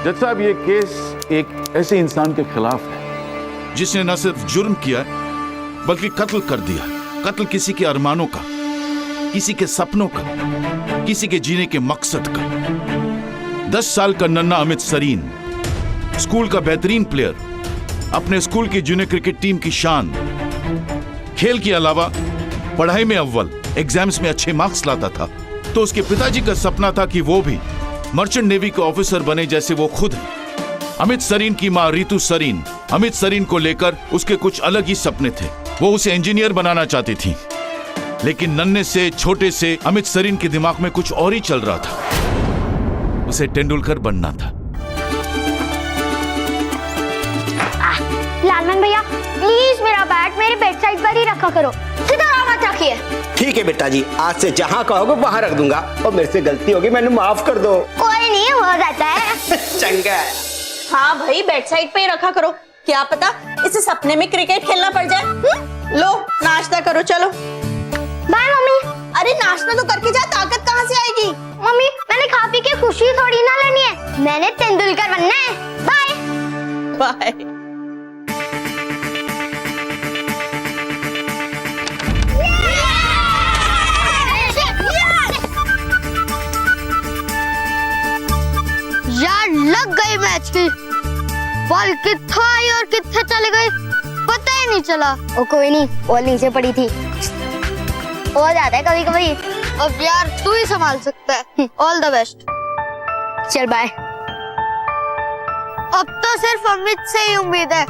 जज साहब, ये केस एक ऐसे इंसान के खिलाफ है जिसने न सिर्फ जुर्म किया बल्कि कत्ल कर दिया। कत्ल किसी के अरमानों का, किसी के सपनों का, किसी के जीने के मकसद का। 10 साल का नन्हा अमित सरीन, स्कूल का बेहतरीन प्लेयर, अपने स्कूल की जूनियर क्रिकेट टीम की शान, खेल के अलावा पढ़ाई में अव्वल, एग्जाम्स में अच्छे मार्क्स लाता था। तो उसके पिताजी का सपना था कि वो भी मर्चेंट नेवी के ऑफिसर बने जैसे वो खुद है। अमित सरीन की मां रितु सरीन अमित सरीन को लेकर उसके कुछ अलग ही सपने थे। वो उसे इंजीनियर बनाना चाहती थी, लेकिन नन्हे से छोटे से अमित सरीन के दिमाग में कुछ और ही चल रहा था। उसे तेंदुलकर बनना था। लालमन भैया, प्लीज मेरा बैट मेरे बेड साइड पर ही रखा करो, किधर मत रखिए। ठीक है बेटा जी, आज से जहाँ कहोगे वहाँ रख दूंगा। और मेरे से गलती होगी, मैंने माफ कर दो। कोई नहीं, हो जाता है। चंगा। हाँ भाई, बेड साइड पे ही रखा करो, क्या पता इसे सपने में क्रिकेट खेलना पड़ जाए। लो नाश्ता करो, चलो। Bye mummy. अरे नाश्ता तो करके जा, ताकत कहाँ से आएगी? मम्मी, मैंने खा पी के खुशी थोड़ी ना लेनी है, मैंने तेंदुलकर बनना है। Bye bye. यार लग गई मैच की, बॉल कितना आई और कितना चले गई पता ही नहीं चला। ओ कोई नहीं, बॉल नीचे पड़ी थी, हो जाता है कभी कभी। अब यार तू ही संभाल सकता है। All the best. चल बाय। अब तो सिर्फ अमित से ही उम्मीद है,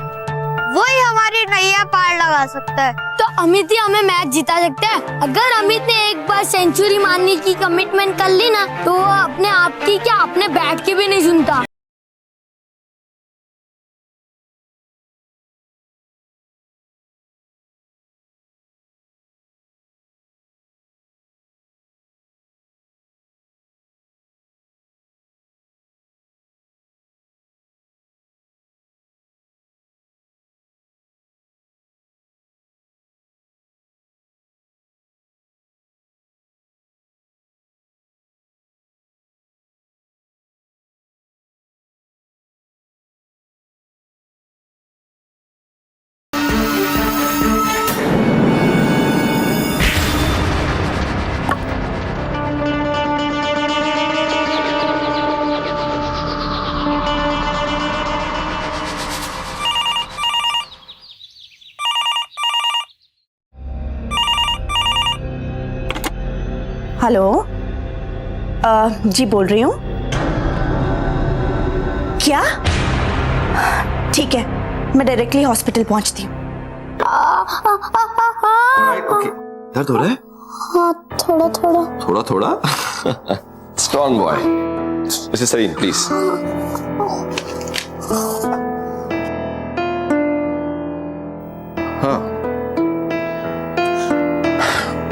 वही हमारी नैया पार लगा सकता है। तो अमित ही हमें मैच जिता सकता है। अगर अमित ने एक बार सेंचुरी मारने की कमिटमेंट कर ली ना, तो वो अपने आप की क्या अपने बैट की भी नहीं सुनता। हेलो, जी बोल रही हूँ। क्या? ठीक है, मैं डायरेक्टली हॉस्पिटल पहुंचती हूँ। दर्द हो रहा है? हाँ, थोड़ा थोड़ा। थोड़ा थोड़ा? Strong boy. Mrs Sareen please. हाँ।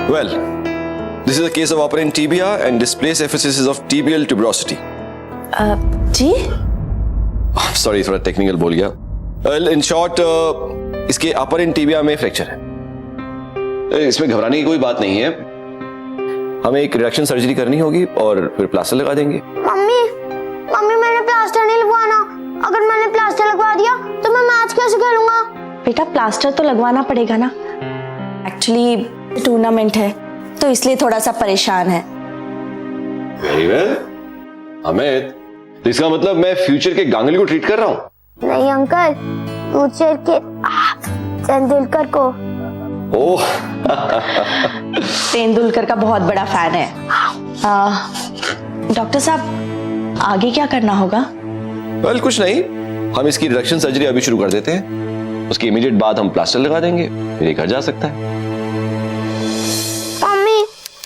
Well, this is a case of operant tibia and displaced epiphysis of tibial tuberosity. जी? Sorry, थोड़ा टेक्निकल बोल गया। Well, in short, इसके अपर टिबिया में फ्रैक्चर है। इसमें घबराने की कोई बात नहीं है। हमें एक रिडक्शन सर्जरी करनी होगी और फिर प्लास्टर लगा देंगे। मम्मी, मैंने प्लास्टर नहीं लगवाना। अगर मैंने प्लास्टर लगवा दिया तो मैं मैच कैसे खेलूंगा? बेटा प्लास्टर तो लगवाना पड़ेगा ना। एक्चुअली टूर्नामेंट है तो इसलिए थोड़ा सा परेशान है। वेरी वेल अमित, तो इसका मतलब मैं फ्यूचर के गांगुली को ट्रीट कर रहा हूँ? नहीं अंकल, फ्यूचर के तेंदुलकर को। ओह तेंदुलकर का बहुत बड़ा फैन है। डॉक्टर साहब आगे क्या करना होगा? वेल कुछ नहीं, हम इसकी रिडक्शन सर्जरी अभी शुरू कर देते हैं। उसके इमीडिएट बाद हम प्लास्टर लगा देंगे, फिर ये घर जा सकता है।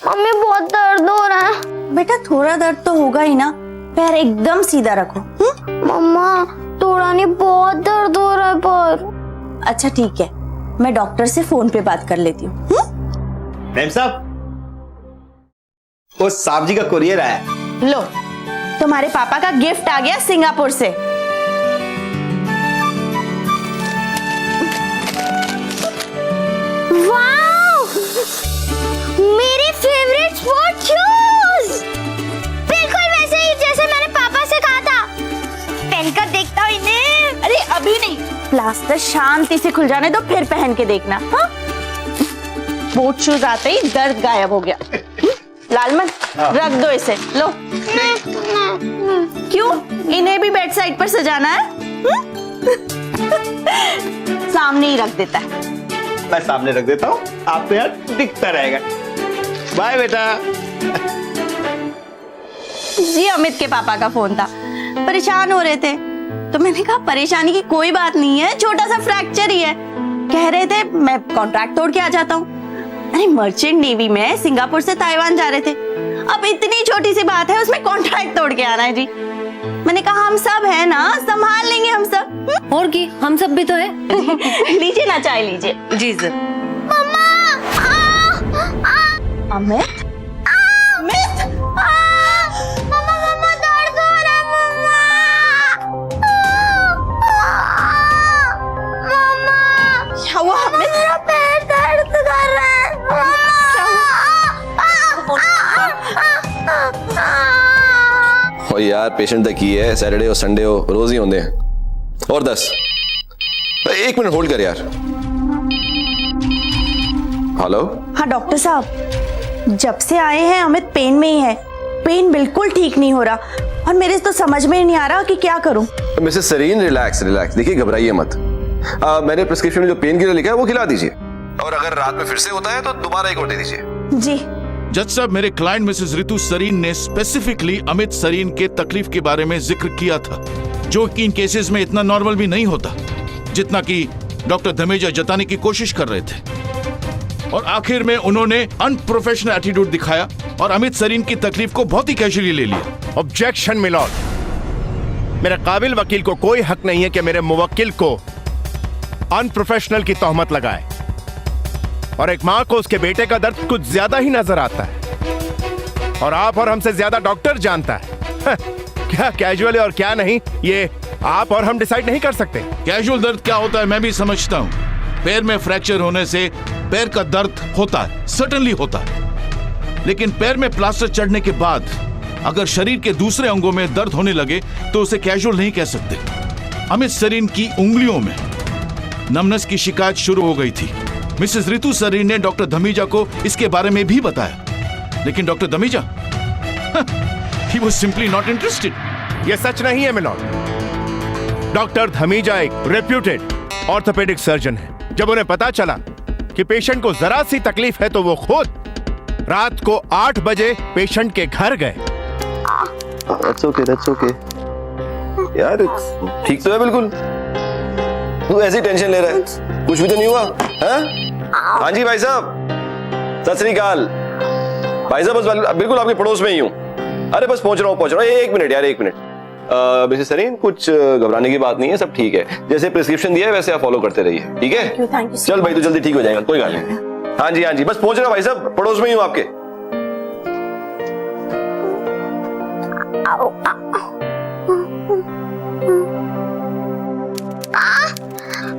मम्मी बहुत दर्द हो रहा है। बेटा थोड़ा दर्द तो होगा ही ना, पैर एकदम सीधा रखो। मम्मा थोड़ा नहीं, बहुत दर्द हो रहा है पर। अच्छा ठीक है, मैं डॉक्टर से फोन पे बात कर लेती हूँ। मैम साहब, वो साहब जी का कुरियर आया। लो, तुम्हारे पापा का गिफ्ट आ गया सिंगापुर से। वाओ, मेरे फेवरेट स्पोर्ट शूज, बिल्कुल वैसे ही जैसे मैंने पापा से कहा था। अभी नहीं, प्लास्टर शांति से खुल जाने दो, फिर पहन के देखना। हाँ, बूट शूज आते ही दर्द गायब हो गया। लालमन, रख दो इसे, लो। क्यों, इन्हें भी बेड साइड पर सजाना है? सामने ही रख देता है। मैं सामने रख देता हूँ, आपको यार दिखता रहेगा। बाय बेटा। जी अमित के पापा का फोन था, परेशान हो रहे थे, तो मैंने कहा परेशानी की कोई बात नहीं है, छोटा सा फ्रैक्चर ही है। कह रहे थे मैं कॉन्ट्रैक्ट तोड़ के आ जाता हूँ। अरे मर्चेंट नेवी में सिंगापुर से ताइवान जा रहे थे, अब इतनी छोटी सी बात है, उसमें कॉन्ट्रैक्ट तोड़ के आना है जी। मैंने कहा हम सब है ना, संभाल लेंगे हम सब। और की हम सब भी तो है। लीजिए ना, चाय लीजिए। जी सर। अमित, अमित, क्या हुआ अमित? मेरा पैर दर्द कर रहा है। और यार पेशेंट तक ही है, सैटरडे और संडे हो, रोज ही होंगे। और 10 एक मिनट होल्ड कर यार। हेलो। हाँ डॉक्टर साहब, जब से आए हैं अमित पेन में ही है, पेन बिल्कुल ठीक नहीं हो रहा, और मेरे तो समझ में नहीं आ रहा कि क्या करूं। मिसेस सरीन, रिलैक्स रिलैक्स, देखिए घबराइए मत। मैंने प्रिस्क्रिप्शन में जो पेन किलर लिखा है वो खिला दीजिए, और अगर रात में फिर से होता है तो दोबारा एक और दे दीजिए। जी। जज साहब, मेरे क्लाइंट मिसेस रितु सरीन ने स्पेसिफिकली अमित सरीन के तकलीफ के बारे में जिक्र किया था, जो कि इन केसेस में इतना नॉर्मल भी नहीं होता जितना कि डॉक्टर धमेजा जताने की कोशिश कर रहे थे। और आखिर में उन्होंने अनप्रोफेशनल एटीट्यूड दिखाया और अमित सरीन की तकलीफ को बहुत ही कैजुअली ले लिया। ऑब्जेक्शन मिलॉर्ड, मेरे काबिल वकील को कोई हक नहीं है कि मेरे मुवक्किल को अनप्रोफेशनल की तोहमत लगाए। और एक मां को उसके बेटे का दर्द कुछ ज्यादा ही नजर आता है, और आप और हमसे ज्यादा डॉक्टर जानता है। क्या कैजुअल है और क्या नहीं, ये आप और हम डिसाइड नहीं कर सकते। कैजुअल दर्द क्या होता है मैं भी समझता हूँ। पैर में फ्रैक्चर होने से पैर का दर्द होता है, सर्टेनली होता है, लेकिन पैर में प्लास्टर चढ़ने के बाद अगर शरीर के दूसरे अंगों में दर्द होने लगे तो उसे कैजुअल नहीं कह सकते। अमित सरीन की उंगलियों में नमनस की शिकायत शुरू हो गई थी। मिसेस रितु सरीन ने डॉक्टर धमीजा को इसके बारे में भी बताया, लेकिन doctor Dhamija he was simply not interested। यह सच नहीं है मिलॉर्ड। डॉक्टर धमीजा एक रेप्यूटेड ऑर्थोपेडिक सर्जन है। जब उन्हें पता चला कि पेशेंट को जरा सी तकलीफ है तो वो खुद रात को 8 बजे पेशेंट के घर गए। That's okay। यार ठीक तो है बिल्कुल, तू ऐसी टेंशन ले रहा है, कुछ भी तो नहीं हुआ है? हाँ जी भाई साहब, सत श्री अकाल। भाई साहब बस बिल्कुल आपके पड़ोस में ही हूँ। अरे बस पहुंच रहा हूँ। एक मिनट यार, एक मिनट। मिसेस सरीन, कुछ घबराने की बात नहीं है, सब ठीक है। जैसे प्रिस्क्रिप्शन दिया है वैसे आप फॉलो करते रहिए, ठीक है? चल भाई, तो जल्दी ठीक हो जाएगा, कोई बात नहीं। हाँ जी, बस पहुंच रहा भाई साहब, पड़ोस में ही हूँ आपके।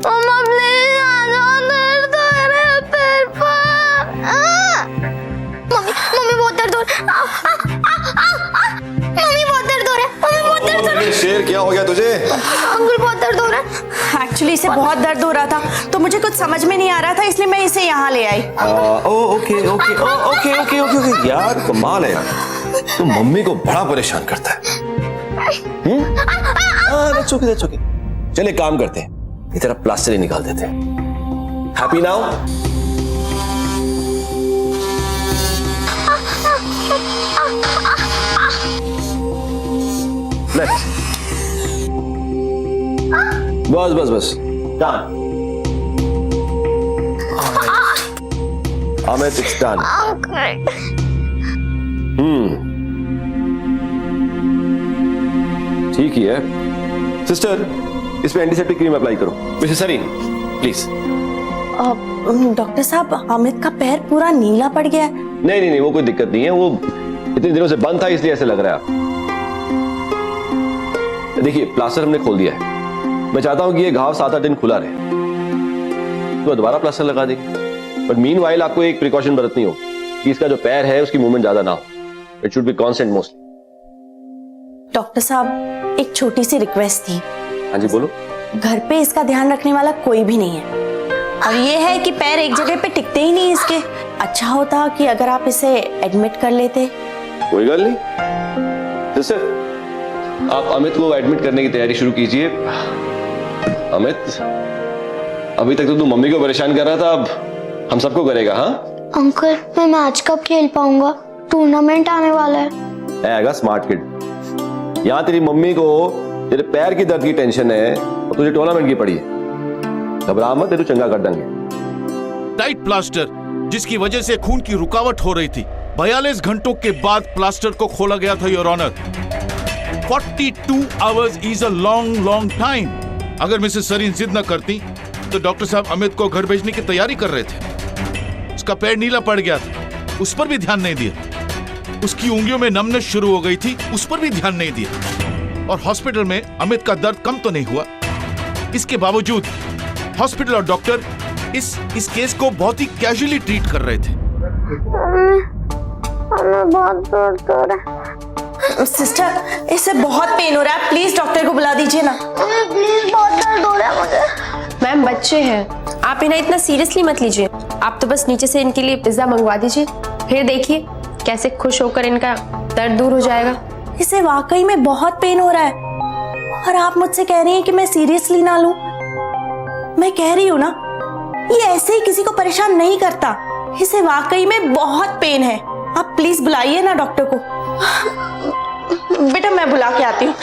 मम्मा प्लीज आ जाओ, दर्द हो रहा है पैर पर। मम्मी बहुत दर्द हो रहा है। मम्मी बहुत दर्द हो रहा है। मम्मी बहुत दर्द हो रहा है। शेर क्या हो गया तुझे? अंकल बहुत दर्द हो रहा है। एक्चुअली इसे बहुत दर्द हो रहा था, तो मुझे कुछ समझ में नहीं आ रहा था, इसलिए मैं इसे यहाँ ले आई। ओके। यार कमाल है यार, तू मम्मी को बड़ा परेशान करता है। That's okay। चल एक काम करते हैं, ये तेरा प्लास्टर ही निकाल देते हैं। Happy now? लेफ्ट। बस डन। Amit, it's done. ठीक ही है। सिस्टर, इस पे एंटीसेप्टिक क्रीम अप्लाई करो। Mrs Sareen, please. डॉक्टर साहब, अमित का पैर पूरा नीला पड़ गया है। नहीं, वो कोई दिक्कत नहीं है, वो इतने दिनों से बंद था इसलिए ऐसे लग रहा है। देखिए, प्लास्टर हमने खोल दिया है, मैं चाहता हूं कि ये घाव 7-8 दिन खुला रहे, तो दोबारा प्लास्टर लगा देंगे। बट मीनवाइल आपको एक प्रिकॉशन बरतनी हो कि इसका जो पैर है उसकी मूवमेंट ज्यादा ना हो। It should be constant mostly. Doctor साहब, एक छोटी सी रिक्वेस्ट थी। हाँ जी, बोलो। घर पे इसका ध्यान रखने वाला कोई भी नहीं है, और ये है कि पैर एक जगह पे टिकते ही नहीं इसके। अच्छा होता कि अगर आप इसे एडमिट कर लेते। कोई गल नहीं सिस्टर, आप अमित को एडमिट करने की तैयारी शुरू कीजिए। अमित, अभी तक तो तू मम्मी को परेशान कर रहा था, अब हम सबको करेगा। हाँ अंकल, मैं मैच कब खेल पाऊंगा? टूर्नामेंट आने वाला है। आएगा स्मार्ट किड। यहाँ तेरी मम्मी को तेरे पैर की दर्द की टेंशन है और तुझे टूर्नामेंट की पड़ी है। घबरा मत, तेरे चंगा कर देंगे। टाइट प्लास्टर जिसकी वजह से खून की रुकावट हो रही थी, 42 घंटों के बाद प्लास्टर को खोला गया था your honour. 42 hours is a long time. अगर मिसेस सरीन जिद न करती तो डॉक्टर साहब अमित को घर भेजने की तैयारी कर रहे थे। उसका पैर नीला पड़ गया था, उस पर भी ध्यान नहीं दिया। उसकी उंगलियों में नमनेस शुरू हो गई थी, उस पर भी ध्यान नहीं दिया। और हॉस्पिटल में अमित का दर्द कम तो नहीं हुआ। इसके बावजूद हॉस्पिटल और डॉक्टर इस केस को बहुत ही कैजुअली ट्रीट कर रहे थे। बहुत दर्द कर रहा है। सिस्टर, इससे बहुत पेन हो रहा है, प्लीज डॉक्टर को बुला दीजिए ना। प्लीज, बहुत दर्द हो रहा है मुझे। मैम, बच्चे हैं, आप इन्हें इतना सीरियसली मत लीजिए। आप तो बस नीचे से इनके लिए पिज्जा मंगवा दीजिए, फिर देखिए कैसे खुश होकर इनका दर्द दूर हो जाएगा। इसे वाकई में बहुत पेन हो रहा है, और आप मुझसे कह रही हैं कि मैं सीरियसली ना लूं। मैं कह रही हूं ना, ये ऐसे ही किसी को परेशान नहीं करता। इसे वाकई में बहुत पेन है। आप प्लीज बुलाइए ना डॉक्टर को। बेटा, मैं बुला के आती हूँ।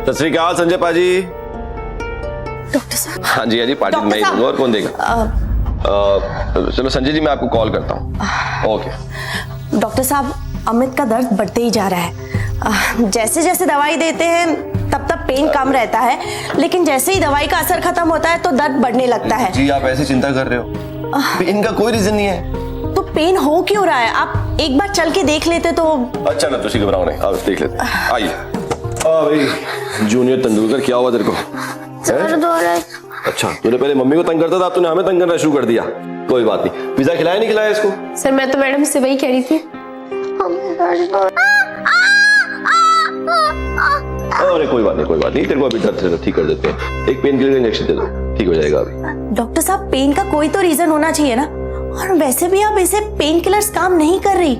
सत श्री अकाल संजय पाजी। डॉक्टर साहब। हाँ जी, पार्टी में ही दूंगा, और कौन देगा? चलो संजय जी, मैं आपको कॉल करता हूँ। ओके। डॉक्टर साहब, अमित का दर्द बढ़ते ही जा रहा है। जैसे जैसे दवाई देते हैं तब तक पेन कम रहता है, लेकिन जैसे ही दवाई का असर खत्म होता है तो दर्द बढ़ने लगता है। जी, आप ऐसी चिंता कर रहे हो, पेन का कोई रीजन नहीं है। तो पेन हो क्यों रहा है? आप एक बार चल के देख लेते तो। अच्छा ना, तुझे घबराओ नहीं, आप देख लेते। आइए। भाई जूनियर तेंदुलकर, क्या हुआ तेरे को? दर्द हो रहा है। अच्छा, तूने पहले मम्मी को तंग करता था, अब तूने हमें तंग करना शुरू कर दिया। कोई बात नहीं, पिज्जा खिलाया नहीं खिलाया इसको? सर, मैं तो मैडम से वही कह रही थी। अरे कोई बात नहीं, तेरे को अभी दर्द से ठीक कर देते हैं। एक पेन किलर का इंजेक्शन दे दो, ठीक हो जाएगा अभी। डॉक्टर साहब, पेन का कोई तो रीजन होना चाहिए ना, और वैसे भी आप इसे पेन किलर्स काम नहीं कर रही।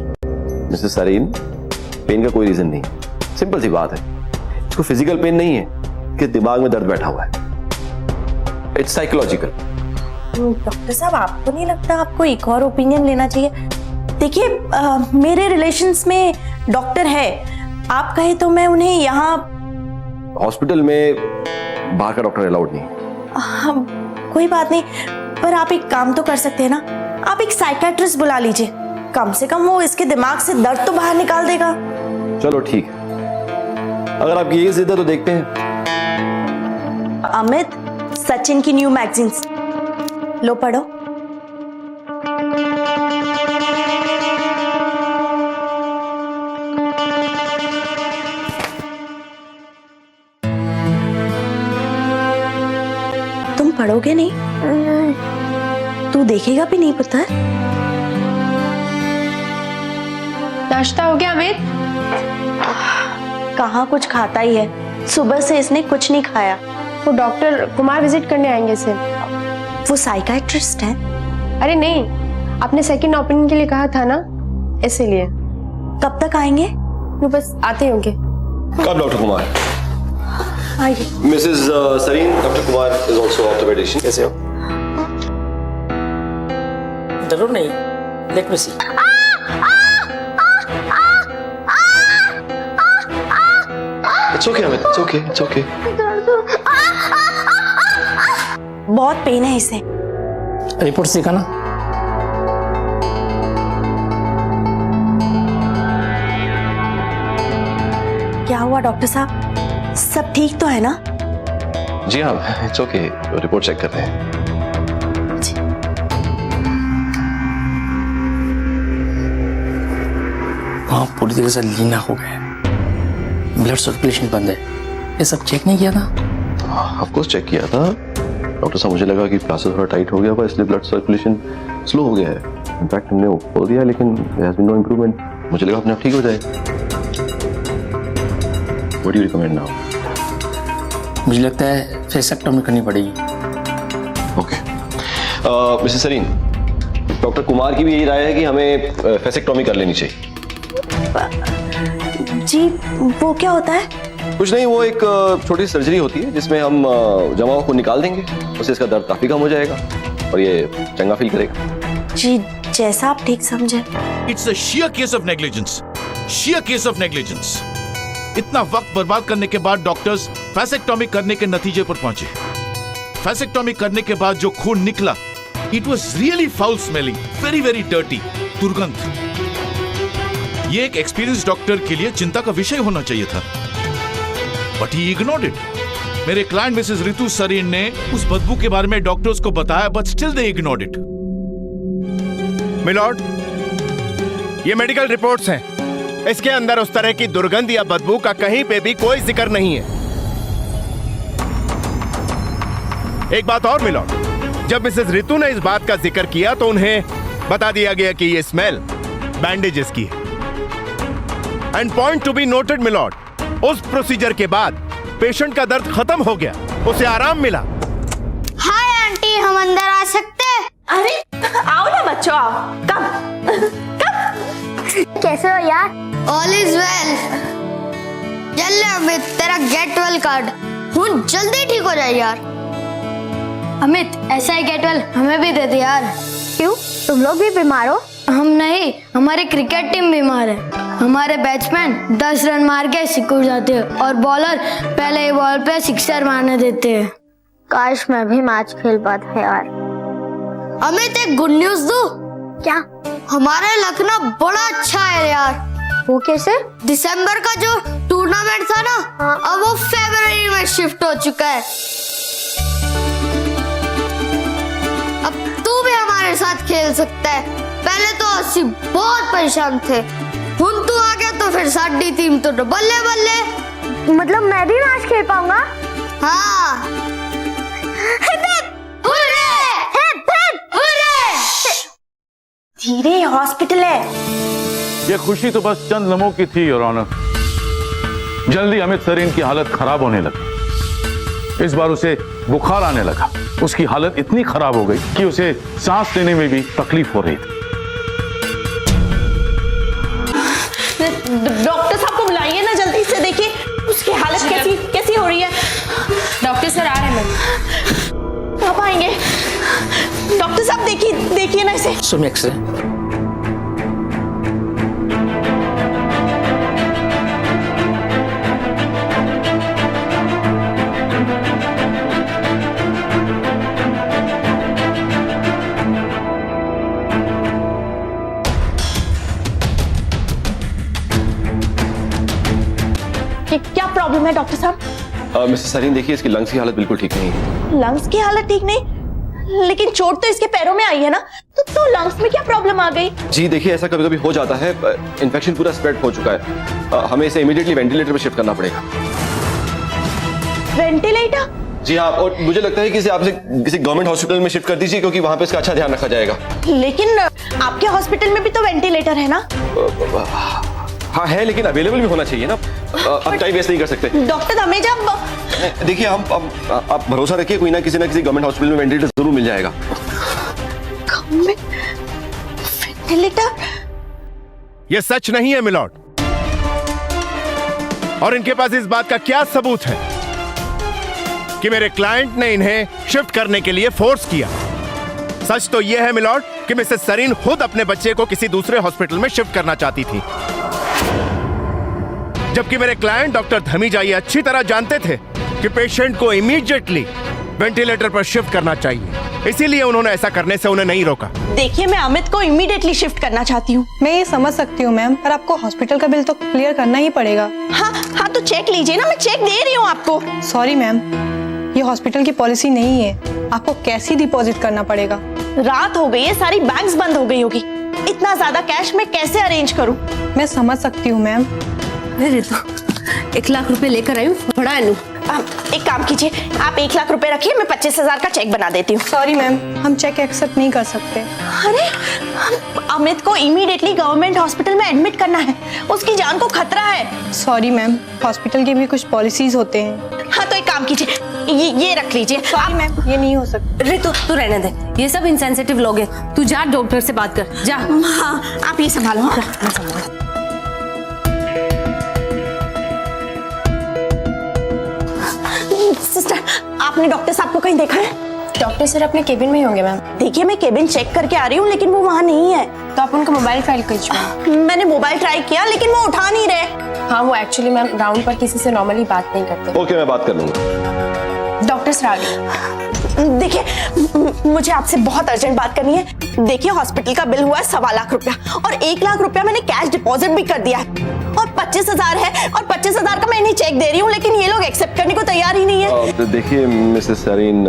मिसेस सरीन, पेन का कोई रीजन नहीं, सिंपल सी बात है। इसको फिजिकल पेन नहीं है कि दिमाग में दर्द बैठा हुआ है। It's psychological. डॉक्टर साहब, आपको नहीं लगता आपको एक और ओपिनियन लेना चाहिए? देखिए, मेरे रिलेशंस में डॉक्टर है, आप कहे तो मैं उन्हें यहाँ। हॉस्पिटल में बाहर का डॉक्टर अलाउड नहीं। कोई बात नहीं, पर आप एक काम तो कर सकते हैं ना, आप एक साइकियाट्रिस्ट बुला लीजिए। कम से कम वो इसके दिमाग से दर्द तो बाहर निकाल देगा। चलो ठीक है, अगर आपकी ये जिद है तो देखते हैं। अमित, सचिन की न्यू मैगजीन्स लो, पढ़ो। तुम पढ़ोगे नहीं? तू देखेगा भी नहीं पुत्र? नाश्ता हो गया अमित? कहाँ कुछ खाता ही है, सुबह से इसने कुछ नहीं खाया। वो डॉक्टर कुमार विजिट करने आएंगे इसे। वो साइकियाट्रिस्ट है? अरे नहीं, आपने सेकंड ओपिनियन के लिए कहा था ना, इसीलिए। कब तक आएंगे? वो बस आते होंगे। कब डॉक्टर कुमार? आइए। Mrs Sareen, doctor Kumar is also orthopedician. कैसे हो? डरो नहीं, let me see. It's okay Amit, it's okay. बहुत पेन है इसे। रिपोर्ट देखा ना? क्या हुआ डॉक्टर साहब, सब ठीक तो है ना? जी हाँ, इट्स ओके, रिपोर्ट चेक कर रहे हैं। वहाँ पूरी तरह से लीना हो गया, ब्लड सर्कुलेशन बंद है। ये सब चेक नहीं किया था? ऑफ कोर्स चेक किया था डॉक्टर साहब, मुझे लगा कि प्लास्टर थोड़ा टाइट हो गया होगा, इसलिए ब्लड सर्कुलेशन स्लो हो गया है। इनफैक्ट हमने बोल दिया लेकिन there has been no improvement. मुझे लगा अपने आप ठीक हो जाए। What do you recommend now? मुझे लगता है फेसेक्टोमी करनी पड़ेगी। Okay Mrs Sareen, doctor Kumar की भी यही राय है कि हमें फेसेक्टोमी कर लेनी चाहिए। जी वो क्या होता है? कुछ नहीं, वो एक छोटी सी सर्जरी होती है जिसमें हम जमाव को निकाल देंगे, उससे इसका दर्द काफी कम हो जाएगा और ये चंगा फील करेगा। जी जैसा आप ठीक समझे। It's a sheer case of negligence, sheer case of negligence. इतना वक्त बर्बाद करने के बाद डॉक्टर्स फैसेक्टोमी करने के नतीजे पर पहुंचे। फैसेक्टोमी करने के बाद जो खून निकला, it was really foul smelling, very very dirty, दुर्गंध। ये एक एक्सपीरियंस डॉक्टर के लिए चिंता का विषय होना चाहिए था, बट ही इग्नोर्ड इट। मेरे क्लाइंट मिसेस रितु सरीन ने उस बदबू के बारे में डॉक्टर्स को बताया, but still they ignored it. Milord, ये मेडिकल रिपोर्ट्स हैं, इसके अंदर उस तरह की दुर्गंध या बदबू का कहीं पे भी कोई जिक्र नहीं है। एक बात और मिलॉर्ड, जब मिसेस रितु ने इस बात का जिक्र किया तो उन्हें बता दिया गया कि ये स्मेल बैंडेजेस की है। And point to be noted milord, उस प्रोसीजर के बाद पेशेंट का दर्द खत्म हो गया, उसे आराम मिला। हाय आंटी, हम अंदर आ सकते हैं? अरे आओ ना बच्चों, आओ। कब कैसे हो यार? All is well. चल अमित, तेरा गेट वेल कार्ड खून जल्दी ठीक हो जाए यार। अमित ऐसा ही गेट वेल हमें भी दे दे यार। क्यों, तुम लोग भी बीमार हो? हम नहीं, हमारी क्रिकेट टीम बीमार है। हमारे बैट्समैन 10 रन मार के सिकुड़ जाते हैं और बॉलर पहले ही बॉल पे सिक्सर मारने देते हैं। काश मैं भी मैच खेल पाता यार। अमित एक गुड न्यूज दूं? क्या? हमारा लखनऊ बड़ा अच्छा है यार। वो कैसे? दिसंबर का जो टूर्नामेंट था ना, अब वो फरवरी में शिफ्ट हो चुका है। अब तू भी हमारे साथ खेल सकता है। पहले तो अस्सी बहुत परेशान थे, हुन तू आ गया तो फिर साडी टीम तो बल्ले बल्ले। मतलब मैं भी मैच खेल पाऊंगा? हाँ। धीरे, हॉस्पिटल है। ये खुशी तो बस चंद लम्हों की थी योर ऑनर। जल्दी अमित सरीन की हालत खराब होने लगी। इस बार उसे बुखार आने लगा। उसकी हालत इतनी खराब हो गई कि उसे सांस लेने में भी तकलीफ हो रही थी। डॉक्टर साहब को बुलाइए ना जल्दी से, देखिए उसकी हालत कैसी हो रही है। डॉक्टर सर आ रहे हैं मैम। कब आएंगे? डॉक्टर साहब देखिए ना इसे। सुन एक्सरे। क्या प्रॉब्लम है डॉक्टर साहब? मिसेस सरीन देखिए, इसकी लंग्स की हालत बिल्कुल ठीक नहीं है। लंग्स की हालत ठीक नहीं? लेकिन चोट तो इसके पैरों में आई है ना, तो लंग्स में क्या प्रॉब्लम आ गई? जी देखिए, ऐसा कभी कभी हो जाता है। इन्फेक्शन पूरा स्प्रेड हो चुका है। हमें इसे इमीडिएटली वेंटिलेटर पर शिफ्ट करना पड़ेगा। वेंटिलेटर? जी हाँ, और मुझे लगता है कि इसे आप किसी गवर्नमेंट हॉस्पिटल में शिफ्ट कर दीजिए, क्योंकि वहां पे इसका अच्छा ध्यान रखा जाएगा। लेकिन आपके हॉस्पिटल में भी तो वेंटिलेटर है ना? हाँ है, लेकिन अवेलेबल भी होना चाहिए ना। अब टाइम वेस्ट नहीं कर सकते। डॉक्टर तमेजा, देखिए आप भरोसा रखिए, कोई ना किसी गवर्नमेंट हॉस्पिटल में वेंटिलेटर जरूर मिल जाएगा। वेंटिलेटर? ये सच नहीं है मिलॉर्ड, और इनके पास इस बात का क्या सबूत है कि मेरे क्लाइंट ने इन्हें शिफ्ट करने के लिए फोर्स किया? सच तो यह है मिलॉर्ड कि मिसेस सरीन खुद अपने बच्चे को किसी दूसरे हॉस्पिटल में शिफ्ट करना चाहती थी, जबकि मेरे क्लाइंट डॉक्टर धमीजा ये अच्छी तरह जानते थे कि पेशेंट को इमीडिएटली वेंटिलेटर पर शिफ्ट करना चाहिए। इसीलिए उन्होंने ऐसा करने से उन्हें नहीं रोका। देखिए, मैं अमित को इमीडिएटली शिफ्ट करना चाहती हूँ। मैं ये समझ सकती हूँ मैम, पर आपको हॉस्पिटल का बिल तो क्लियर करना ही पड़ेगा। हाँ तो चेक लीजिए ना, मैं चेक दे रही हूँ आपको। सॉरी मैम, ये हॉस्पिटल की पॉलिसी नहीं है, आपको कैश ही डिपॉजिट करना पड़ेगा। रात हो गई है, सारी बैंक्स बंद हो गई होगी, इतना ज्यादा कैश मैं कैसे अरेंज करूँ? मैं समझ सकती हूँ मैम। रितु, 1 लाख रुपए लेकर आई हूँ, बड़ा अनु। एक काम कीजिए, आप 1 लाख रुपए रखिए, मैं 25,000 का चेक बना देती हूँ। सॉरी मैम, हम चेक एक्सेप्ट नहीं कर सकते। अरे अमित को इमीडिएटली गवर्नमेंट हॉस्पिटल में एडमिट करना है, उसकी जान को खतरा है। सॉरी मैम, हॉस्पिटल के भी कुछ पॉलिसीज होते हैं। हाँ तो एक काम कीजिए, ये रख लीजिए। सॉरी मैम, ये नहीं हो सकता। ऋतु तू रहने दे, ये सब इनसेंसिटिव लोग हैं, तू जा डॉक्टर से बात कर जा। हाँ आप ये संभालो। हाँ, मैं संभालो। सिस्टर, आपने डॉक्टर साहब को कहीं देखा है? डॉक्टर सर अपने केबिन में ही होंगे मैम। देखिए मैं केबिन चेक करके आ रही हूँ, लेकिन वो वहाँ नहीं है। तो आप उनका मोबाइल ट्राई कीजिए। मैंने मोबाइल ट्राई किया, लेकिन वो उठा नहीं रहे। हाँ वो एक्चुअली मैम राउंड पर किसी से नॉर्मली बात नहीं करते। ओके, मैं बात कर लूंगा। डॉक्टर सर आ गए। देखिए मुझे आपसे बहुत अर्जेंट बात करनी है। देखिए हॉस्पिटल का बिल हुआ है 1.25 लाख रुपया, और 1 लाख रुपया मैंने कैश डिपॉजिट भी कर दिया है, और 25,000 है, और 25,000 का मैं इन्हें चेक दे रही हूँ, लेकिन ये लोग एक्सेप्ट करने को तैयार ही नहीं है। देखिए मिसेस सरीन,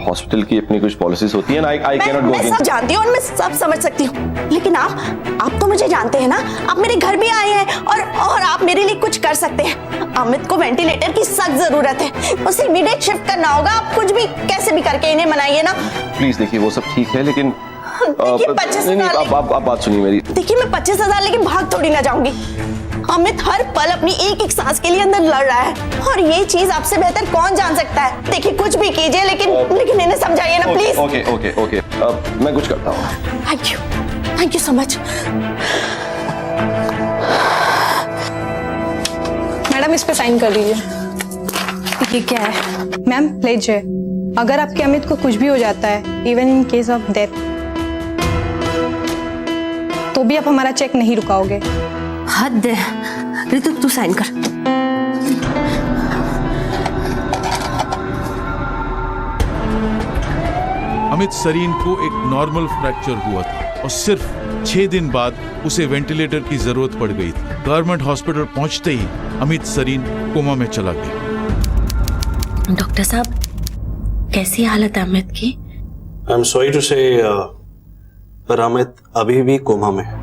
हॉस्पिटल की अपनी कुछ पॉलिसीज होती है ना, आई कैन नॉट गो मैं सब जानती हूँ और मैं सब समझ सकती हूँ, लेकिन आप तो मुझे जानते हैं ना, आप मेरे घर भी आए हैं और आप मेरे लिए कुछ कर सकते हैं। अमित को वेंटिलेटर की सख्त जरूरत है, उसे इमीडिएट शिफ्ट करना होगा। आप कुछ भी कैसे भी करके इन्हें मनाइए ना। प्लीज देखिए, वो सब ठीक है, लेकिन देखिए 25,000, आप बात सुनिए मेरी। देखिए मैं 25,000 लेके भाग थोड़ी ना जाऊंगी। अमित हर पल अपनी एक सांस के लिए अंदर लड़ रहा है, और ये चीज आपसे बेहतर कौन जान सकता है। देखिए कुछ भी कीजिए, लेकिन इन्हें समझाइए ना प्लीज। ओके, मैं कुछ करता हूँ। Thank you so much. Madam इस पे साइन कर दीजिए। ये क्या है? मैम प्लेज है, अगर आपके अमित को कुछ भी हो जाता है, even in case of death, तो भी आप हमारा चेक नहीं रुकाओगे। हद है। ऋतु तू साइन कर। अमित सरीन को एक नॉर्मल फ्रैक्चर हुआ था, और सिर्फ 6 दिन बाद उसे वेंटिलेटर की जरूरत पड़ गई थी। गवर्नमेंट हॉस्पिटल पहुंचते ही अमित सरीन कोमा में चला गया। डॉक्टर साहब, कैसी हालत है अमित की? आई एम सॉरी टू से, पर अमित अभी भी कोमा में है,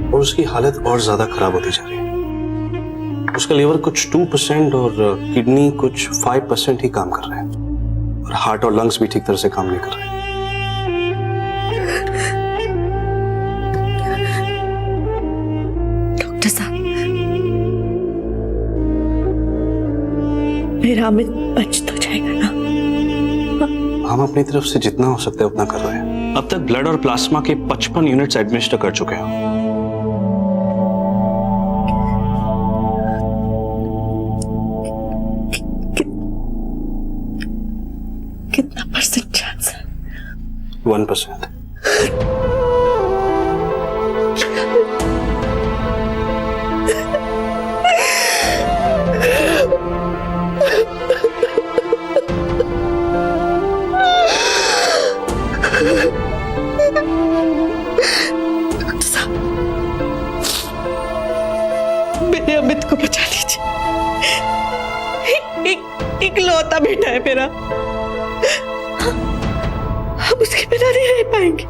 और उसकी हालत और ज्यादा खराब होती जा रही है। उसका लीवर कुछ 2% और किडनी कुछ 5% ही काम कर रहे हैं, और हार्ट और लंग्स भी ठीक तरह से काम नहीं कर रहे। डॉक्टर साहब, मेरा अमित बच तो जाएगा ना? हम अपनी तरफ से जितना हो सकता है उतना कर रहे हैं। अब तक ब्लड और प्लाज्मा के 55 यूनिट्स एडमिनिस्टर कर चुके हैं। कितना % चांस है? 1%। मेरे अमित को बचा लीजिए। एक लौता बेटा है मेरा, हम उसके बिना नहीं रह पाएंगे।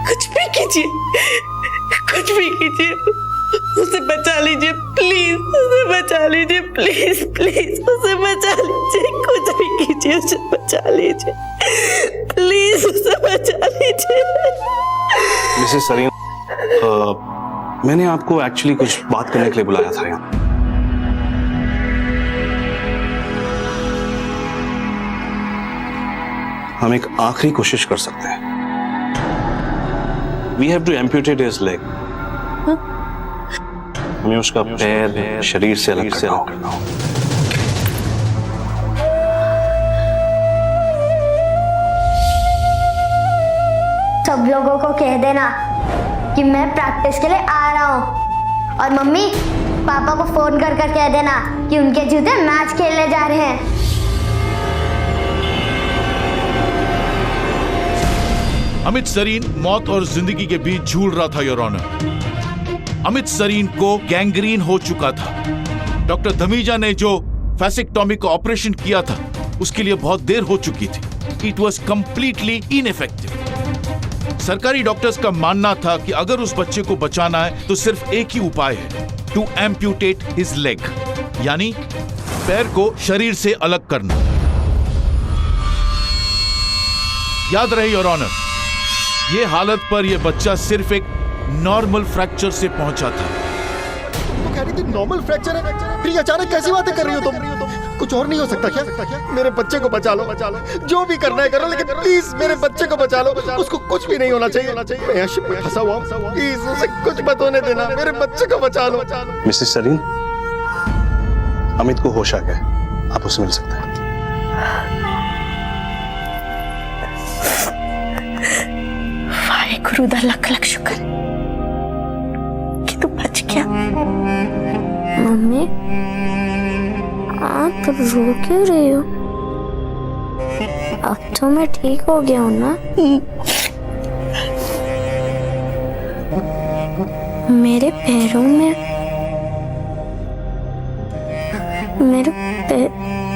कुछ भी कीजिए, कुछ भी कीजिए, उसे बचा लीजिए प्लीज, उसे बचा लीजिए प्लीज, प्लीज उसे बचा लीजिए। कुछ भी कीजिए, उसे बचा लीजिए प्लीज, उसे बचा लीजिए। मिसेस सरीन, मैंने आपको एक्चुअली कुछ बात करने के लिए बुलाया था यहाँ। हम एक आखिरी कोशिश कर सकते हैं। We have to amputate his leg. हमें उसका पैर शरीर से अलग करना होगा। सब लोगों को कह देना कि मैं प्रैक्टिस के लिए आ रहा हूँ, और मम्मी पापा को फोन कर कर कह देना कि उनके जूते मैच खेलने जा रहे हैं। अमित सरीन मौत और जिंदगी के बीच झूल रहा था, योर ऑनर। अमित सरीन को गैंग्रीन हो चुका था। डॉक्टर धमीजा ने जो फैसिक्टॉमी का ऑपरेशन किया था, उसके लिए बहुत देर हो चुकी थी। It was completely ineffective. सरकारी डॉक्टर्स का मानना था कि अगर उस बच्चे को बचाना है तो सिर्फ एक ही उपाय है, टू एम्प्यूटेट हिज लेग, यानी पैर को शरीर से अलग करना। याद रहे योर ऑनर, ये हालत पर यह बच्चा सिर्फ एक नॉर्मल फ्रैक्चर से पहुंचा था। तो कह रही थी नॉर्मल फ्रैक्चर है, फिर ये अचानक कैसी बातें कर रही हो तुम? कुछ और नहीं हो सकता क्या? मेरे बच्चे को बचा लो, जो भी करना है करो, लेकिन प्लीज मेरे बच्चे को बचा लो। उसको कुछ भी नहीं होना चाहिए। मैं यहाँ शिप में फंसा हुआ हूँ, प्लीज उसे कुछ मत होने देना। मेरे बच्चे को बचा लो। मिसेस सरीन, अमित को होश आ गया, आप उससे मिल सकते हैं। वाहेगुरु दा लख लख शुक्र कि तू बच गया। मम्मी, आप रो क्यों रही हो? अब तो मैं ठीक हो गया हूँ ना? मेरे पैरों में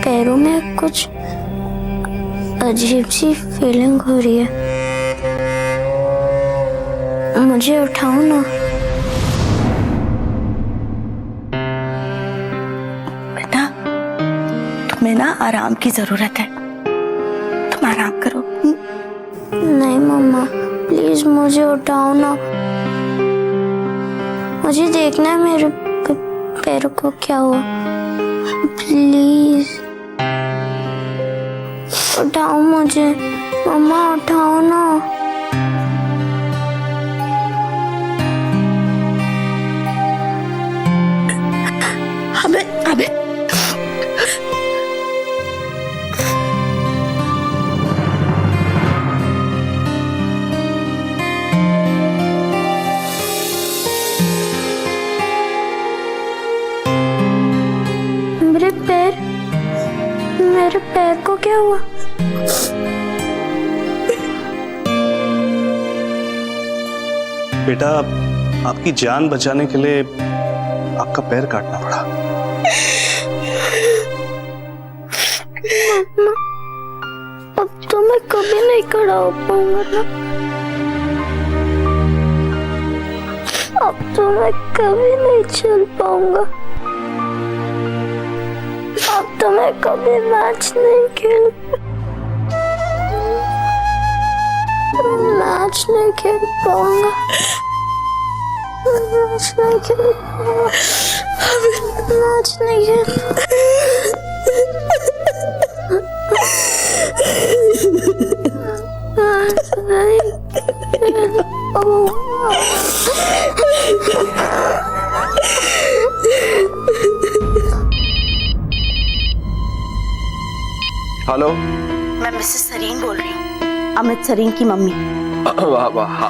पैरों में कुछ अजीब सी फीलिंग हो रही है। मुझे उठाओ ना। बेटा, तुम्हें ना आराम की जरूरत है, तुम आराम करो। नहीं मम्मा, प्लीज मुझे उठाओ ना। मुझे देखना है मेरे पैरों को क्या हुआ। प्लीज उठाओ मुझे, मम्मा उठाओ ना। अबे मेरे पैर को क्या हुआ? बेटा, आपकी जान बचाने के लिए आपका पैर काटना पड़ा। मम्मा, अब तो मैं कभी नहीं खड़ा हो पाऊंगा ना। अब तो मैं कभी नहीं चल पाऊंगा। अब तो मैं कभी मैच नहीं खेल पाऊंगा। मैच नहीं खेल पाऊंगा। मैच नहीं खेल हेलो, मैं मिसेस सरीन बोल रही हूँ, अमित सरीन की मम्मी।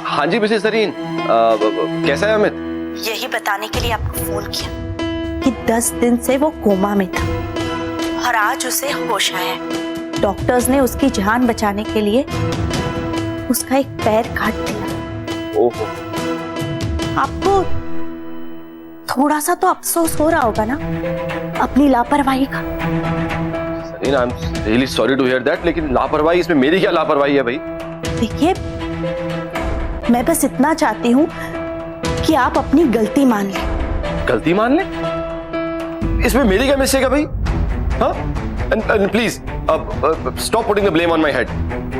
हाँ जी मिसेस सरीन, कैसा है अमित? यही बताने के लिए आपको फोन किया कि 10 दिन से वो कोमा में था और आज उसे होश आया है। डॉक्टर्स ने उसकी जान बचाने के लिए उसका एक पैर काट दिया। ओहो। आपको थोड़ा सा तो अफसोस हो रहा होगा ना अपनी लापरवाही का। Sareen, I am really sorry to hear that, लेकिन लापरवाही, इसमें मेरी क्या लापरवाही है भाई? देखिए, मैं बस इतना चाहती हूँ कि आप अपनी गलती मान लें। गलती मान ले? इसमें मेरी क्या मिस्टेक है भाई? हाँ? And please stop putting the blame on my head.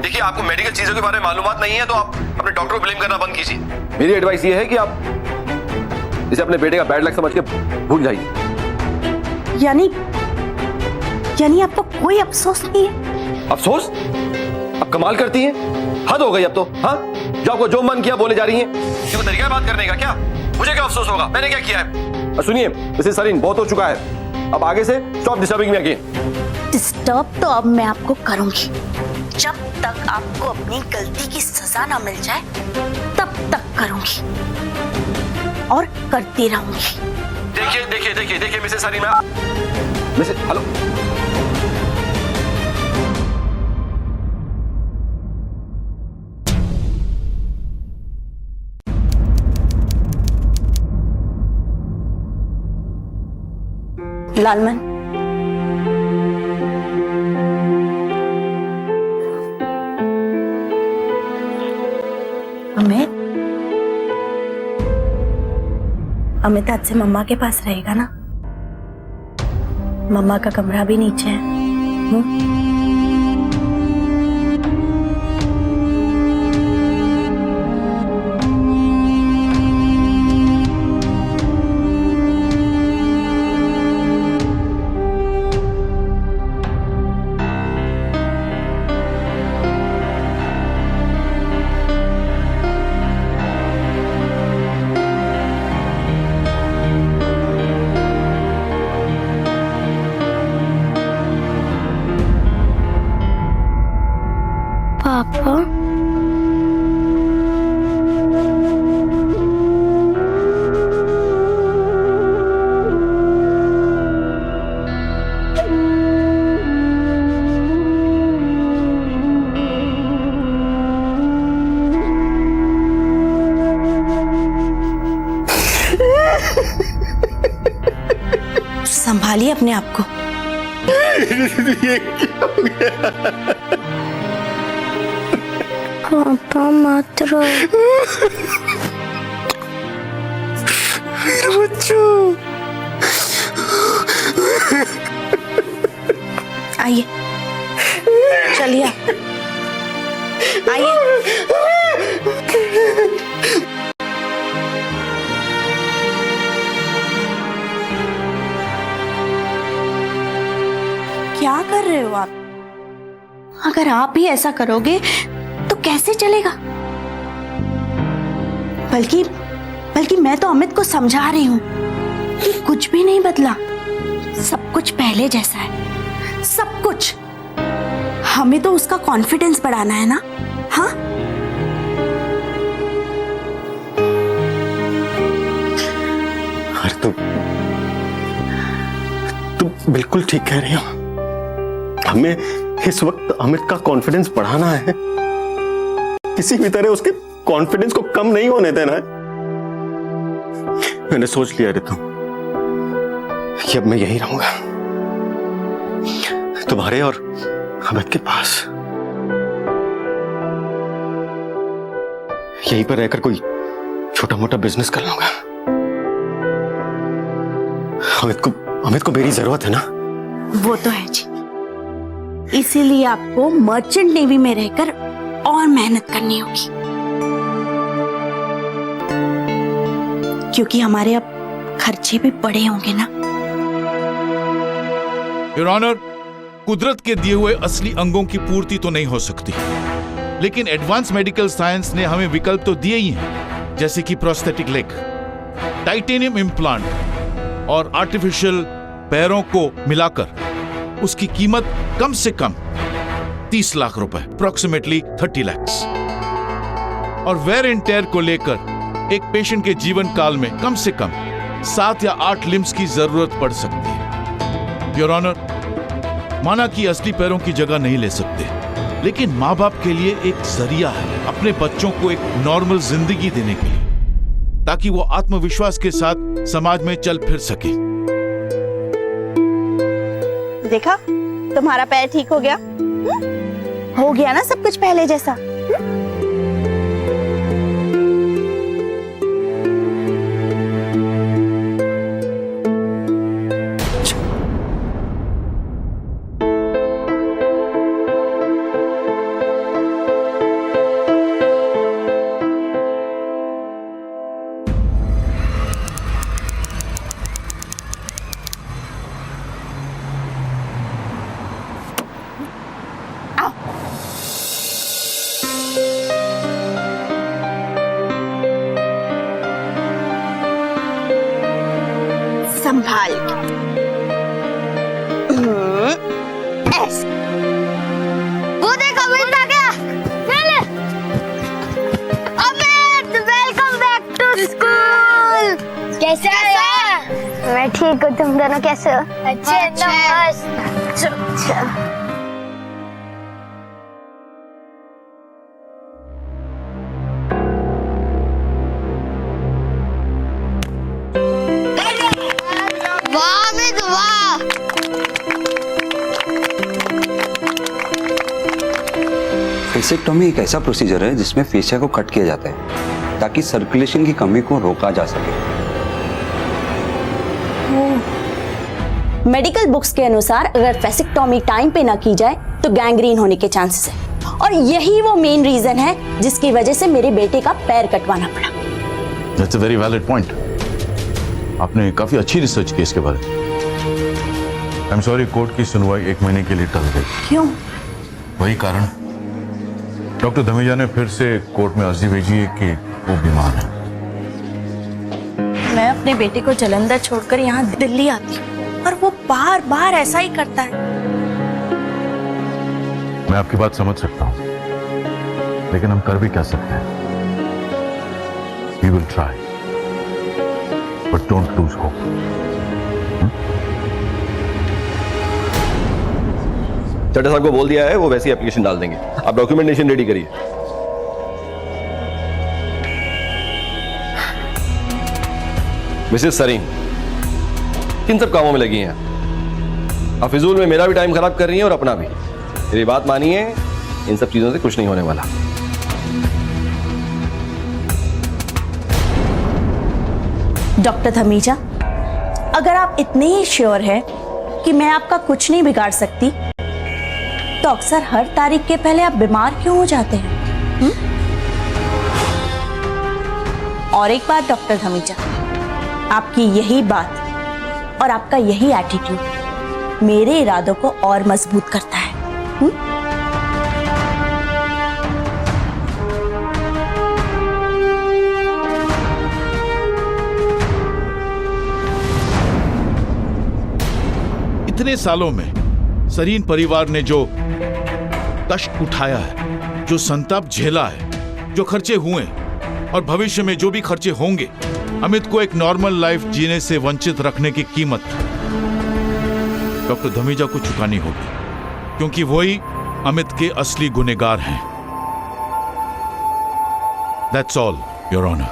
देखिए, आपको मेडिकल चीजों के बारे में मालूमात नहीं है तो आप अपने डॉक्टर को ब्लेम करना बंद कीजिए। मेरी एडवाइस ये है कि आप इसे अपने बेटे का बैड लक समझ के भूल जाइए। यानी आपको कोई अफसोस नहीं है? अफसोस? अब कमाल करती हैं, हद हो गई अब तो। हाँ, जो आपको जो मन किया बोले जा रही हैं। ये कोई तरीका है बात करने का क्या? मुझे क्या अफसोस होगा? मैंने क्या किया है? और सुनिए मिसेस सरीन, बहुत हो चुका है, अब आगे से stop disturbing me again. Disturb तो अब मैं आपको करूंगी। जब तक आपको अपनी गलती की सजा ना मिल जाए तब तक करूंगी और करती रहूंगी। देखिए देखिए देखिए देखिए Mrs Sareen, Mrs, hello, Lalman, Amit, Amit आज से मम्मा के पास रहेगा ना? मम्मा का कमरा भी नीचे है। पापा, संभालिए अपने आप को। पापा मत रो। मेरे बच्चों, आइए, चलिए आइए। क्या कर रहे हो आप? अगर आप ही ऐसा करोगे तो कैसे चलेगा? बल्कि मैं तो अमित को समझा रही हूं कि कुछ भी नहीं बदला, सब कुछ पहले जैसा है, सब कुछ। हमें तो उसका कॉन्फिडेंस बढ़ाना है ना? हाँ, अरे तुम बिल्कुल ठीक कह रही हो। हमें इस वक्त अमित का कॉन्फिडेंस बढ़ाना है, किसी भी तरह उसके कॉन्फिडेंस को कम नहीं होने देना है। मैंने सोच लिया रितु कि अब मैं यहीं रहूंगा, तुम्हारे और अमित के पास। यहीं पर रहकर कोई छोटा मोटा बिजनेस कर लूंगा। अमित को मेरी जरूरत है ना। वो तो है जी, इसीलिए आपको मर्चेंट नेवी में रहकर और मेहनत करनी होगी, क्योंकि हमारे अब खर्चे भी बड़े होंगे ना। योर ऑनर, कुदरत के दिए हुए असली अंगों की पूर्ति तो नहीं हो सकती, लेकिन एडवांस मेडिकल साइंस ने हमें विकल्प तो दिए ही हैं, जैसे कि प्रोस्थेटिक लेग, टाइटेनियम इम्प्लांट और आर्टिफिशियल पैरों को मिलाकर उसकी कीमत कम से कम 30 लाख रुपए, अप्रोक्सीमेटली 30 lakhs। और वेयर एंड टेयर को लेकर एक पेशेंट के जीवन काल में कम से कम 7 या 8 लिम्स की जरूरत पड़ सकती है। योर ऑनर, माना कि असली पैरों की जगह नहीं ले सकते, लेकिन माँ बाप के लिए एक जरिया है अपने बच्चों को एक नॉर्मल जिंदगी देने के लिए, ताकि वो आत्मविश्वास के साथ समाज में चल फिर सके। देखा, तुम्हारा पैर ठीक हो गया। हो गया ना सब कुछ पहले जैसा। संभाल ऐसे। वो देखो अमित आ गया। चल Amit, welcome back to school. कैसे है? मैं ठीक हूँ, तुम दोनों कैसे हो? अच्छे। वाह अमित वाह। फेसेक्टोमी एक ऐसा प्रोसीजर है जिसमें फेशिया को कट किया जाता है ताकि सर्कुलेशन की कमी को रोका जा सके। मेडिकल बुक्स के अनुसार अगर वेसिक्टोमी टाइम पे ना की जाए तो गैंग्रीन होने के चांसेस है, और यही वो मेन रीजन है जिसकी वजह से मेरे बेटे का पैर कटवाना पड़ा। That's a very valid point. आपने काफी अच्छी रिसर्च की इसके बारे में। आई एम सॉरी, कोर्ट की सुनवाई 1 महीने के लिए टल गई। क्यों? वही कारण, डॉक्टर धमीजा ने फिर से कोर्ट में अर्जी भेजी है कि वो बीमार है। मैं अपने बेटे को जलंधर छोड़कर यहाँ दिल्ली आती हूँ और वो बार बार ऐसा ही करता है। मैं आपकी बात समझ सकता हूँ, लेकिन हम कर भी क्या सकते हैं। We will try, but don't lose hope. Chadha साहब को बोल दिया है, वो वैसी एप्लीकेशन डाल देंगे। आप डॉक्यूमेंटेशन रेडी करिए। मिसेस सरीन किन सब कामों में लगी हैं? आप फिजूल में मेरा भी टाइम खराब कर रही हैं और अपना भी। मेरी बात मानिए, इन सब चीजों से कुछ नहीं होने वाला। डॉक्टर धमीजा, अगर आप इतने ही श्योर हैं कि मैं आपका कुछ नहीं बिगाड़ सकती, तो अक्सर हर तारीख के पहले आप बीमार क्यों हो जाते हैं? और एक बात डॉक्टर धमीजा, आपकी यही बात और आपका यही एटीट्यूड मेरे इरादों को और मजबूत करता है। इतने सालों में सरीन परिवार ने जो कष्ट उठाया है, जो संताप झेला है, जो खर्चे हुए और भविष्य में जो भी खर्चे होंगे, अमित को एक नॉर्मल लाइफ जीने से वंचित रखने की कीमत डॉक्टर धमीजा को चुकानी होगी, क्योंकि वही अमित के असली गुनहगार हैं। That's all, Your Honor.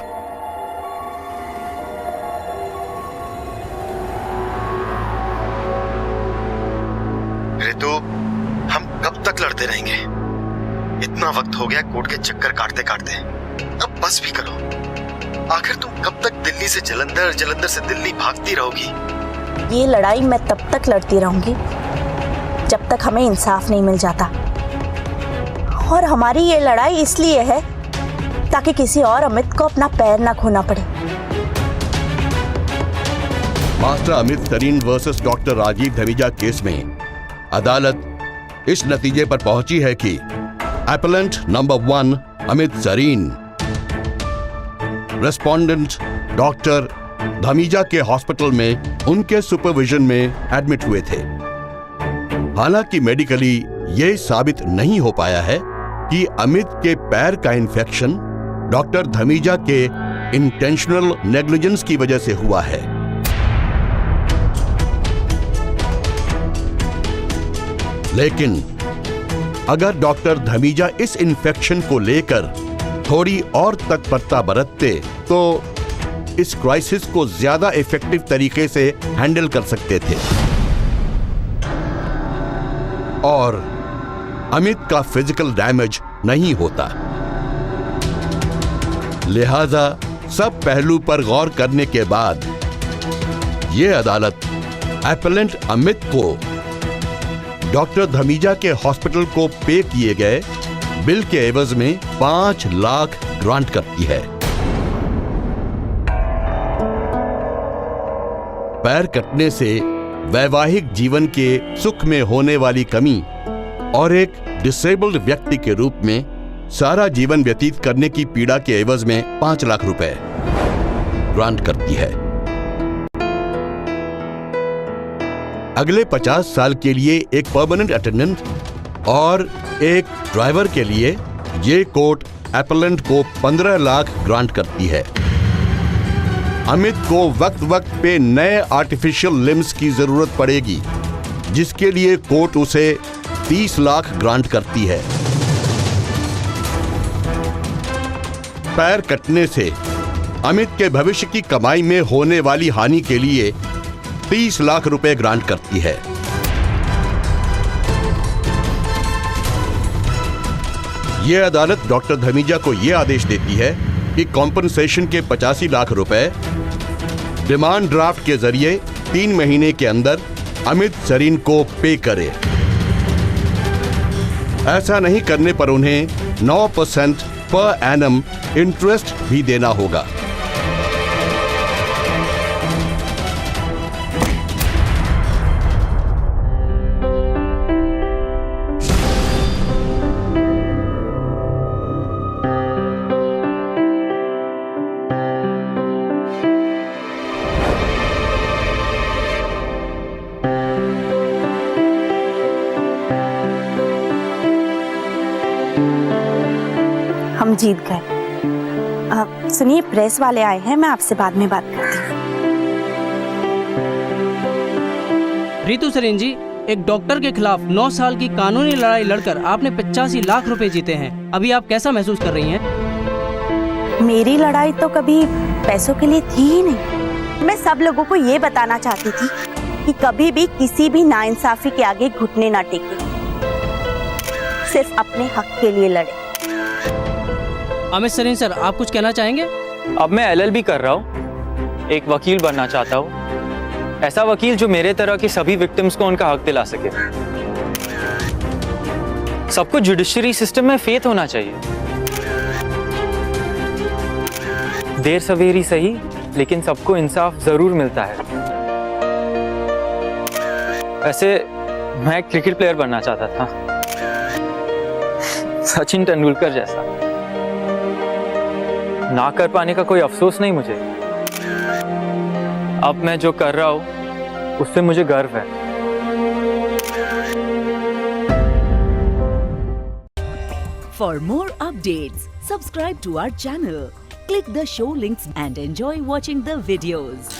Ritu, हम कब तक लड़ते रहेंगे? इतना वक्त हो गया कोर्ट के चक्कर काटते काटते, अब बस भी करो। आखिर तुम कब तक दिल्ली से जलंधर, जलंधर से दिल्ली भागती रहोगी? ये लड़ाई मैं तब तक लड़ती रहूंगी जब तक हमें इंसाफ नहीं मिल जाता, और हमारी ये लड़ाई इसलिए है ताकि किसी और अमित को अपना पैर ना खोना पड़े। Master Amit Sareen versus doctor Rajiv Dhamija case में अदालत इस नतीजे पर पहुंची है कि appellant number 1 Amit Sareen respondent doctor Dhamija के हॉस्पिटल में उनके सुपरविजन में एडमिट हुए थे। हालांकि मेडिकली यह साबित नहीं हो पाया है कि अमित के पैर का इन्फेक्शन डॉक्टर धमीजा के इंटेंशनल नेग्लिजेंस की वजह से हुआ है। लेकिन अगर डॉक्टर धमीजा इस इन्फेक्शन को लेकर थोड़ी और तत्परता बरतते तो इस क्राइसिस को ज्यादा इफेक्टिव तरीके से हैंडल कर सकते थे और अमित का फिजिकल डैमेज नहीं होता। लिहाजा सब पहलू पर गौर करने के बाद यह अदालत एपेलेंट अमित को डॉक्टर धमीजा के हॉस्पिटल को पे किए गए बिल के एवज में 5 लाख ग्रांट करती है। पैर कटने से वैवाहिक जीवन के सुख में होने वाली कमी और एक डिसेबल्ड व्यक्ति के रूप में सारा जीवन व्यतीत करने की पीड़ा के एवज में 5 लाख रुपए ग्रांट करती है। अगले 50 साल के लिए एक परमानेंट अटेंडेंट और एक ड्राइवर के लिए ये कोर्ट एपेलेंट को 15 लाख ग्रांट करती है। अमित को वक्त वक्त पे नए आर्टिफिशियल लिम्स की जरूरत पड़ेगी, जिसके लिए कोर्ट उसे 30 लाख ग्रांट करती है। पैर कटने से अमित के भविष्य की कमाई में होने वाली हानि के लिए 30 लाख रुपए ग्रांट करती है। यह अदालत डॉक्टर धमीजा को यह आदेश देती है कि कॉम्पनसेशन के 85 लाख रुपए डिमांड ड्राफ्ट के जरिए 3 महीने के अंदर अमित सरीन को पे करे। ऐसा नहीं करने पर उन्हें 9% पर एनम इंटरेस्ट भी देना होगा। हम जीत गए। सुनिए, प्रेस वाले आए हैं, मैं आपसे बाद में बात करती हूँ। रितु सरीन जी, एक डॉक्टर के खिलाफ 9 साल की कानूनी लड़ाई लड़कर आपने 85 लाख रुपए जीते हैं। अभी आप कैसा महसूस कर रही हैं? मेरी लड़ाई तो कभी पैसों के लिए थी ही नहीं। मैं सब लोगों को ये बताना चाहती थी कि कभी भी किसी भी नाइंसाफी के आगे घुटने ना टेके, सिर्फ अपने हक के लिए लड़े। अमित सरीन सर, आप कुछ कहना चाहेंगे? अब मैं LLB कर रहा हूँ, एक वकील बनना चाहता हूँ, ऐसा वकील जो मेरे तरह के सभी विक्टिम्स को उनका हक दिला सके। सबको जुडिशरी सिस्टम में फेथ होना चाहिए। देर सवेरी सही, लेकिन सबको इंसाफ जरूर मिलता है। वैसे मैं एक क्रिकेट प्लेयर बनना चाहता था, सचिन तेंदुलकर जैसा। ना कर पाने का कोई अफसोस नहीं मुझे। अब मैं जो कर रहा हूं उससे मुझे गर्व है। For more updates, subscribe to our channel, click the show links and enjoy watching the videos.